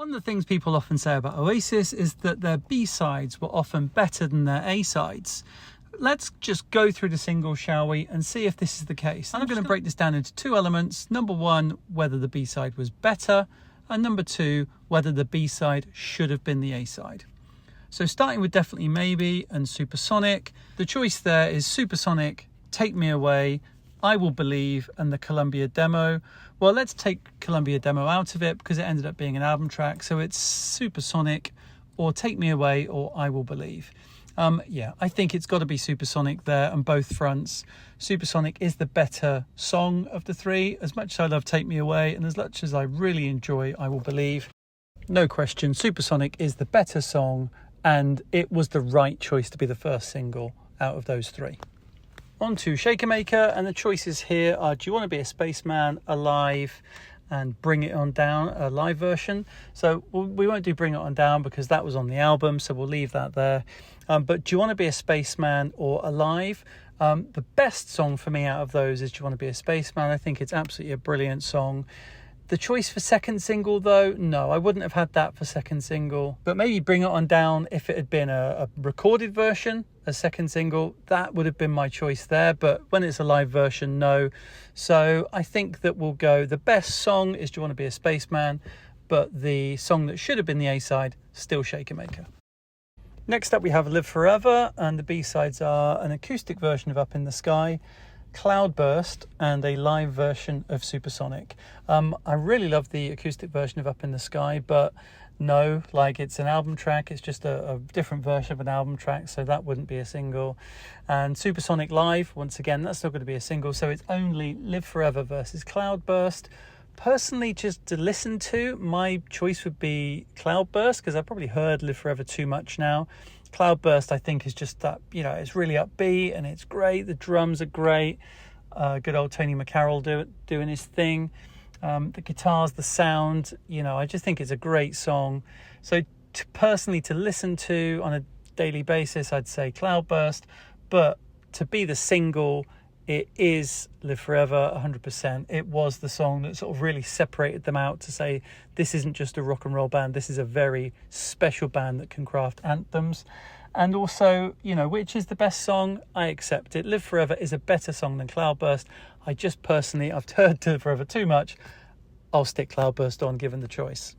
One of the things people often say about Oasis is that their B-sides were often better than their A-sides. Let's just go through the singles, shall we, and see if this is the case. I'm going to break this down into two elements. Number one, whether the B-side was better, and number two, whether the B-side should have been the A-side. So starting with Definitely Maybe and Supersonic, the choice there is Supersonic, Take Me Away, I Will Believe, and the Columbia demo. Well, let's take Columbia demo out of it because it ended up being an album track. So it's Supersonic or Take Me Away or I Will Believe. Yeah, I think it's got to be Supersonic there on both fronts. Supersonic is the better song of the three. As much as I love Take Me Away and as much as I really enjoy I Will Believe, no question, Supersonic is the better song, and it was the right choice to be the first single out of those three. On to Shaker Maker, and the choices here are Do You Want to Be a Spaceman, Alive, and Bring It On Down, a live version. So we won't do Bring It On Down because that was on the album, so we'll leave that there. But Do You Want to Be a Spaceman or Alive? The best song for me out of those is Do You Want to Be a Spaceman? I think it's absolutely a brilliant song. The choice for second single, though, no, I wouldn't have had that for second single. But maybe Bring It On Down, if it had been a recorded version, a second single, that would have been my choice there. But when it's a live version, no. So I think that we'll go, the best song is Do You Want to Be a Spaceman? But the song that should have been the A-side, still Shaker Maker. Next up, we have Live Forever, and the B-sides are an acoustic version of Up in the Sky, Cloudburst, and a live version of Supersonic. I really love the acoustic version of Up in the Sky, but no, like it's an album track, it's just a different version of an album track, so that wouldn't be a single. And Supersonic live, once again, that's not going to be a single, so it's only Live Forever versus Cloudburst. Personally, just to listen to, my choice would be Cloudburst, because I've probably heard Live Forever too much now. Cloudburst, I think, is just that, it's really upbeat and it's great. The drums are great. Good old Tony McCarroll doing his thing. The guitars, the sound, I just think it's a great song. So personally, to listen to on a daily basis, I'd say Cloudburst. But to be the single, it is Live Forever, 100%. It was the song that sort of really separated them out to say, this isn't just a rock and roll band, this is a very special band that can craft anthems. And also, which is the best song? I accept it. Live Forever is a better song than Cloudburst. I just personally, I've heard Live Forever too much. I'll stick Cloudburst on given the choice.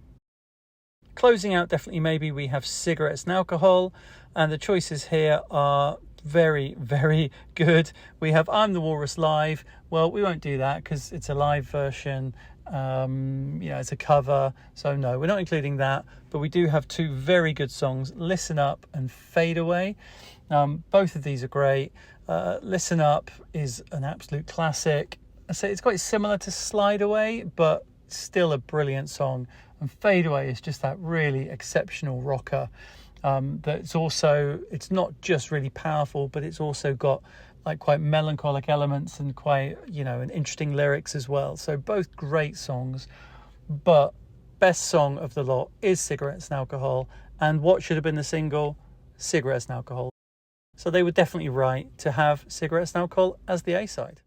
Closing out Definitely Maybe, we have Cigarettes and Alcohol, and the choices here are very, very good. We have I'm the Walrus live. Well, we won't do that because it's a live version. It's a cover, so no, we're not including that. But we do have two very good songs, Listen Up and Fade Away. Both of these are great. Listen Up is an absolute classic. I say it's quite similar to Slide Away, but still a brilliant song. And Fade Away is just that really exceptional rocker. It's not just really powerful, but it's also got like quite melancholic elements and quite, an interesting lyrics as well. So both great songs, but best song of the lot is Cigarettes and Alcohol. And what should have been the single? Cigarettes and Alcohol. So they were definitely right to have Cigarettes and Alcohol as the A-side.